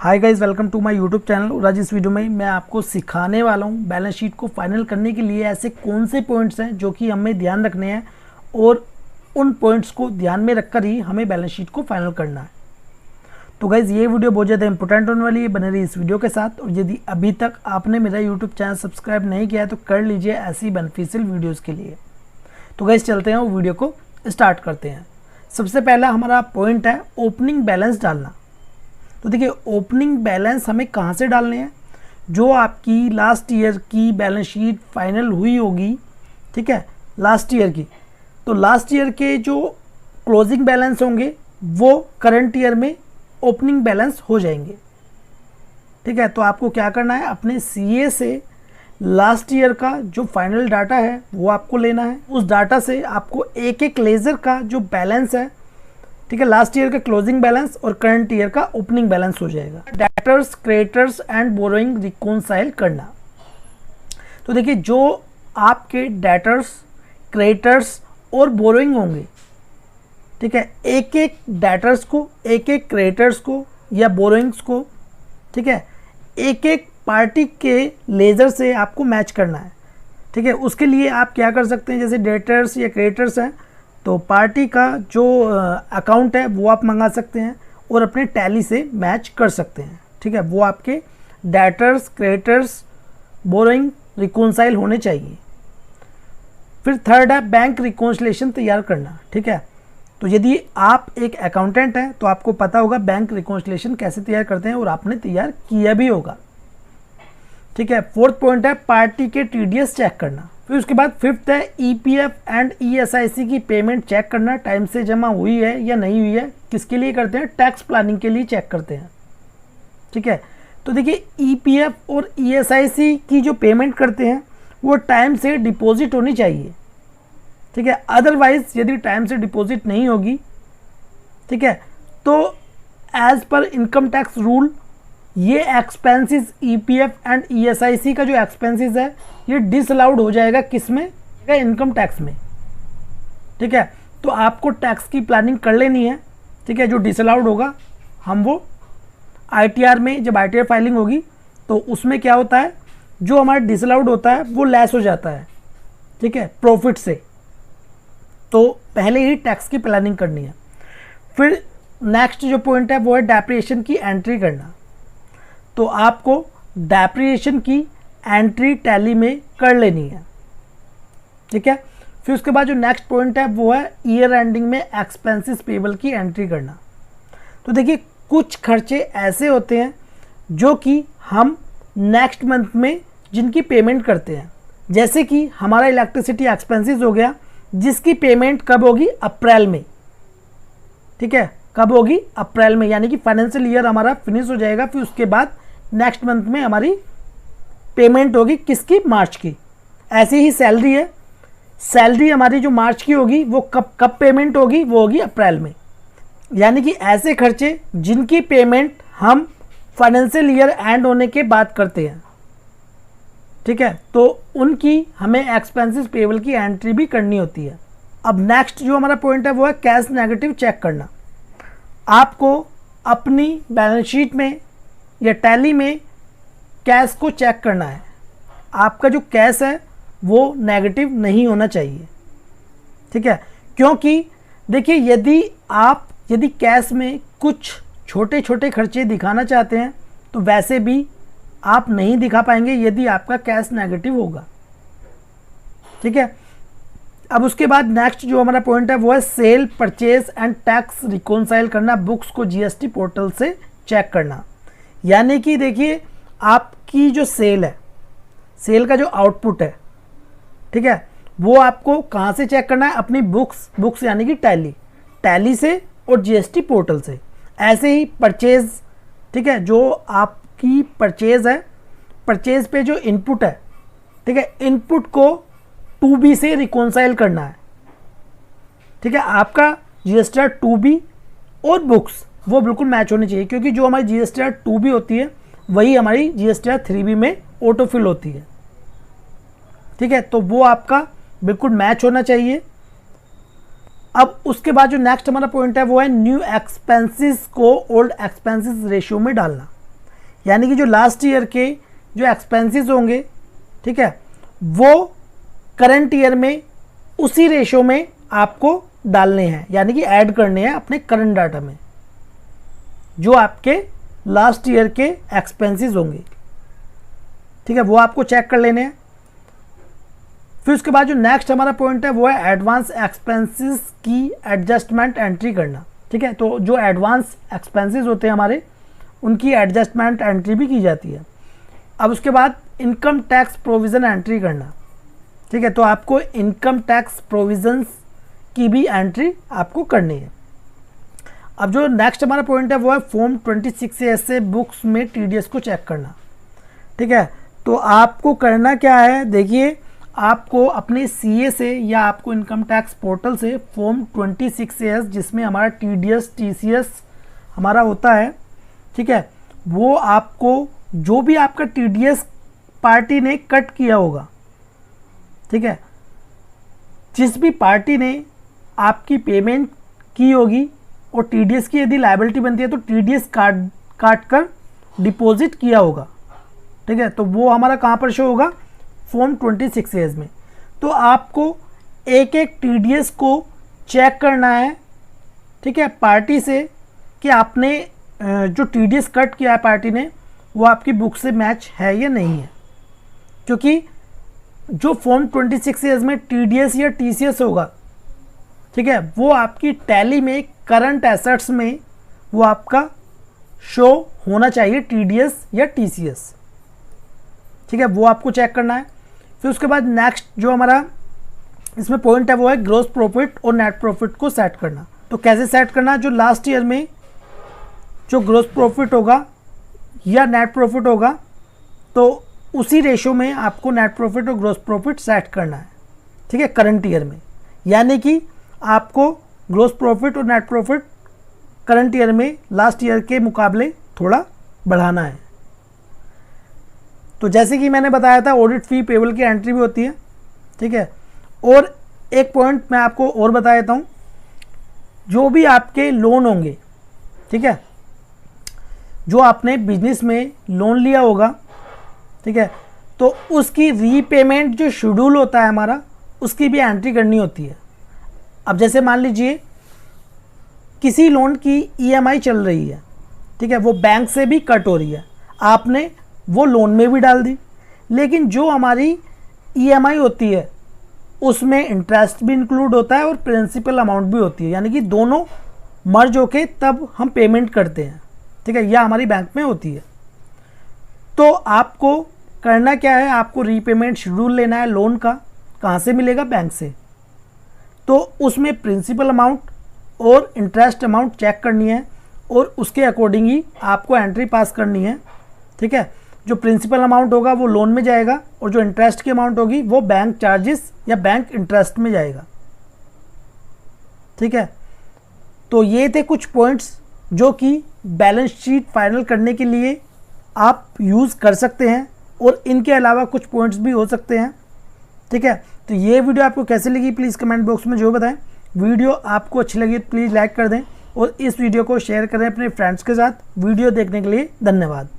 Hi guys, welcome to my YouTube channel. और आज इस वीडियो में मैं आपको सिखाने वाला हूँ बैलेंस शीट को फाइनल करने के लिए ऐसे कौन से पॉइंट्स हैं जो कि हमें ध्यान रखने हैं और उन पॉइंट्स को ध्यान में रखकर ही हमें बैलेंस शीट को फाइनल करना है। तो गाइस ये वीडियो बहुत ज़्यादा इंपॉर्टेंट होने वाली है, बने रही इस वीडियो के साथ। और यदि अभी तक आपने मेरा यूट्यूब चैनल सब्सक्राइब नहीं किया है तो कर लीजिए ऐसी बेनिफिशियल वीडियोज़ के लिए। तो गाइस चलते हैं, वो वीडियो को स्टार्ट करते हैं। सबसे पहला हमारा पॉइंट है ओपनिंग बैलेंस डालना। तो देखिए ओपनिंग बैलेंस हमें कहाँ से डालने हैं, जो आपकी लास्ट ईयर की बैलेंस शीट फाइनल हुई होगी, ठीक है, लास्ट ईयर की। तो लास्ट ईयर के जो क्लोजिंग बैलेंस होंगे वो करंट ईयर में ओपनिंग बैलेंस हो जाएंगे, ठीक है। तो आपको क्या करना है, अपने सीए से लास्ट ईयर का जो फाइनल डाटा है वो आपको लेना है। उस डाटा से आपको एक एक लेजर का जो बैलेंस है, ठीक है, लास्ट ईयर का क्लोजिंग बैलेंस और करंट ईयर का ओपनिंग बैलेंस हो जाएगा। Debtors, creditors and borrowing reconcile करना। तो देखिए जो आपके डेटर्स, क्रेडिटर्स और बोरोइंग होंगे, ठीक है, एक एक डेटर्स को, एक एक क्रेडिटर्स को या बोरोइंग्स को, ठीक है, एक एक पार्टी के लेजर से आपको मैच करना है, ठीक है। उसके लिए आप क्या कर सकते हैं, जैसे डेटर्स या क्रेडिटर्स हैं तो पार्टी का जो अकाउंट है वो आप मंगा सकते हैं और अपने टैली से मैच कर सकते हैं, ठीक है। वो आपके डेटर्स, क्रेडिटर्स, बोरोइंग रिकॉन्साइल होने चाहिए। फिर थर्ड है बैंक रिकॉन्सिलेशन तैयार करना, ठीक है। तो यदि आप एक अकाउंटेंट हैं तो आपको पता होगा बैंक रिकॉन्सिलेशन कैसे तैयार करते हैं और आपने तैयार किया भी होगा, ठीक है। फोर्थ पॉइंट है पार्टी के टीडीएस चेक करना। फिर उसके बाद फिफ्थ है ईपीएफ एंड ईएसआईसी की पेमेंट चेक करना, टाइम से जमा हुई है या नहीं हुई है। किसके लिए करते हैं, टैक्स प्लानिंग के लिए चेक करते हैं, ठीक है। तो देखिए ईपीएफ और ईएसआईसी की जो पेमेंट करते हैं वो टाइम से डिपॉजिट होनी चाहिए, ठीक है। अदरवाइज यदि टाइम से डिपॉजिट नहीं होगी, ठीक है, तो as per income tax rule ये एक्सपेंसेस ईपीएफ एंड ईएसआईसी का जो एक्सपेंसेस है ये डिसअलाउड हो जाएगा, किसमें, इनकम टैक्स में, ठीक है। तो आपको टैक्स की प्लानिंग कर लेनी है, ठीक है। जो डिसअलाउड होगा हम वो आईटीआर में, जब आईटीआर फाइलिंग होगी तो उसमें क्या होता है, जो हमारा डिसअलाउड होता है वो लेस हो जाता है, ठीक है, प्रॉफिट से। तो पहले ही टैक्स की प्लानिंग करनी है। फिर नेक्स्ट जो पॉइंट है वो है डेप्रिसिएशन की एंट्री करना। तो आपको डेप्रिसिएशन की एंट्री टैली में कर लेनी है, ठीक है। फिर उसके बाद जो नेक्स्ट पॉइंट है वो है ईयर एंडिंग में एक्सपेंसेस पेबल की एंट्री करना। तो देखिए कुछ खर्चे ऐसे होते हैं जो कि हम नेक्स्ट मंथ में जिनकी पेमेंट करते हैं, जैसे कि हमारा इलेक्ट्रिसिटी एक्सपेंसेस हो गया जिसकी पेमेंट कब होगी, अप्रैल में, ठीक है। कब होगी, अप्रैल में, यानी कि फाइनेंशियल ईयर हमारा फिनिश हो जाएगा। फिर उसके बाद नेक्स्ट मंथ में हमारी पेमेंट होगी किसकी, मार्च की। ऐसी ही सैलरी है, सैलरी हमारी जो मार्च की होगी वो कब पेमेंट होगी, वो होगी अप्रैल में। यानी कि ऐसे खर्चे जिनकी पेमेंट हम फाइनेंशियल ईयर एंड होने के बाद करते हैं, ठीक है, तो उनकी हमें एक्सपेंसेस पेबल की एंट्री भी करनी होती है। अब नेक्स्ट जो हमारा पॉइंट है वो है कैश नेगेटिव चेक करना। आपको अपनी बैलेंस शीट में या टैली में कैश को चेक करना है। आपका जो कैश है वो नेगेटिव नहीं होना चाहिए, ठीक है। क्योंकि देखिए यदि कैश में कुछ छोटे छोटे खर्चे दिखाना चाहते हैं तो वैसे भी आप नहीं दिखा पाएंगे यदि आपका कैश नेगेटिव होगा, ठीक है। अब उसके बाद नेक्स्ट जो हमारा पॉइंट है वो है sale, purchase and tax reconcile करना, बुक्स को जीएसटी पोर्टल से चेक करना। यानी कि देखिए आपकी जो सेल है, सेल का जो आउटपुट है, ठीक है, वो आपको कहाँ से चेक करना है, अपनी बुक्स यानी कि टैली से और जीएसटी पोर्टल से। ऐसे ही परचेज, ठीक है, जो आपकी परचेज है, परचेज पे जो इनपुट है, ठीक है, इनपुट को 2B से रिकॉन्साइल करना है, ठीक है। आपका जीएसटीआर 2B और बुक्स वो बिल्कुल मैच होनी चाहिए, क्योंकि जो हमारी जीएसटीआर 2B होती है वही हमारी जीएसटीआर 3B में ऑटोफिल होती है, ठीक है। तो वो आपका बिल्कुल मैच होना चाहिए। अब उसके बाद जो नेक्स्ट हमारा पॉइंट है वो है न्यू एक्सपेंसेस को ओल्ड एक्सपेंसेस रेशियो में डालना। यानी कि जो लास्ट ईयर के जो एक्सपेंसेस होंगे, ठीक है, वो करंट ईयर में उसी रेशो में आपको डालने हैं, यानी कि ऐड करने हैं अपने करंट डाटा में जो आपके लास्ट ईयर के एक्सपेंसेस होंगे, ठीक है, वो आपको चेक कर लेने हैं। फिर उसके बाद जो नेक्स्ट हमारा पॉइंट है वो है एडवांस एक्सपेंसेस की एडजस्टमेंट एंट्री करना, ठीक है। तो जो एडवांस एक्सपेंसेस होते हैं हमारे, उनकी एडजस्टमेंट एंट्री भी की जाती है। अब उसके बाद इनकम टैक्स प्रोविज़न एंट्री करना, ठीक है। तो आपको इनकम टैक्स प्रोविजंस की भी एंट्री आपको करनी है। अब जो नेक्स्ट हमारा पॉइंट है वो है फॉर्म 26A से बुक्स में TDS को चेक करना, ठीक है। तो आपको करना क्या है, देखिए, आपको अपने CA से या आपको इनकम टैक्स पोर्टल से फॉर्म 26A जिसमें हमारा TDS TCS हमारा होता है, ठीक है, वो आपको जो भी आपका TDS पार्टी ने कट किया होगा, ठीक है, जिस भी पार्टी ने आपकी पेमेंट की होगी और TDS की यदि लायबिलिटी बनती है तो TDS काट कर डिपॉजिट किया होगा, ठीक है। तो वो हमारा कहाँ पर शो होगा, फॉर्म 26A में। तो आपको एक एक TDS को चेक करना है, ठीक है, पार्टी से कि आपने जो TDS कट किया है पार्टी ने वो आपकी बुक से मैच है या नहीं है, क्योंकि जो फॉर्म 26A में TDS या TCS होगा, ठीक है, वो आपकी टैली में करंट एसेट्स में वो आपका शो होना चाहिए, TDS या TCS, ठीक है, वो आपको चेक करना है। फिर उसके बाद नेक्स्ट जो हमारा इसमें पॉइंट है वो है ग्रॉस प्रॉफिट और नेट प्रॉफिट को सेट करना। तो कैसे सेट करना, जो लास्ट ईयर में जो ग्रॉस प्रॉफिट होगा या नेट प्रॉफिट होगा तो उसी रेशो में आपको नेट प्रॉफिट और ग्रॉस प्रॉफिट सेट करना है, ठीक है, करंट ईयर में। यानी कि आपको ग्रॉस प्रॉफिट और नेट प्रॉफिट करंट ईयर में लास्ट ईयर के मुकाबले थोड़ा बढ़ाना है। तो जैसे कि मैंने बताया था ऑडिट फी पेबल की एंट्री भी होती है, ठीक है। और एक पॉइंट मैं आपको और बता देता हूँ, जो भी आपके लोन होंगे, ठीक है, जो आपने बिजनेस में लोन लिया होगा, ठीक है, तो उसकी रीपेमेंट जो शेड्यूल होता है हमारा, उसकी भी एंट्री करनी होती है। अब जैसे मान लीजिए किसी लोन की EMI चल रही है, ठीक है, वो बैंक से भी कट हो रही है, आपने वो लोन में भी डाल दी, लेकिन जो हमारी EMI होती है उसमें इंटरेस्ट भी इंक्लूड होता है और प्रिंसिपल अमाउंट भी होती है, यानी कि दोनों मर्ज होके तब हम पेमेंट करते हैं, ठीक है, यह हमारी बैंक में होती है। तो आपको करना क्या है, आपको रीपेमेंट शेड्यूल लेना है लोन का। कहाँ से मिलेगा, बैंक से। तो उसमें प्रिंसिपल अमाउंट और इंटरेस्ट अमाउंट चेक करनी है और उसके अकॉर्डिंग ही आपको एंट्री पास करनी है, ठीक है। जो प्रिंसिपल अमाउंट होगा वो लोन में जाएगा और जो इंटरेस्ट की अमाउंट होगी वो बैंक चार्जेस या बैंक इंटरेस्ट में जाएगा, ठीक है। तो ये थे कुछ पॉइंट्स जो कि बैलेंस शीट फाइनल करने के लिए आप यूज़ कर सकते हैं और इनके अलावा कुछ पॉइंट्स भी हो सकते हैं, ठीक है। तो ये वीडियो आपको कैसे लगी प्लीज़ कमेंट बॉक्स में जो बताएं। वीडियो आपको अच्छी लगी तो प्लीज़ लाइक कर दें और इस वीडियो को शेयर करें अपने फ्रेंड्स के साथ। वीडियो देखने के लिए धन्यवाद।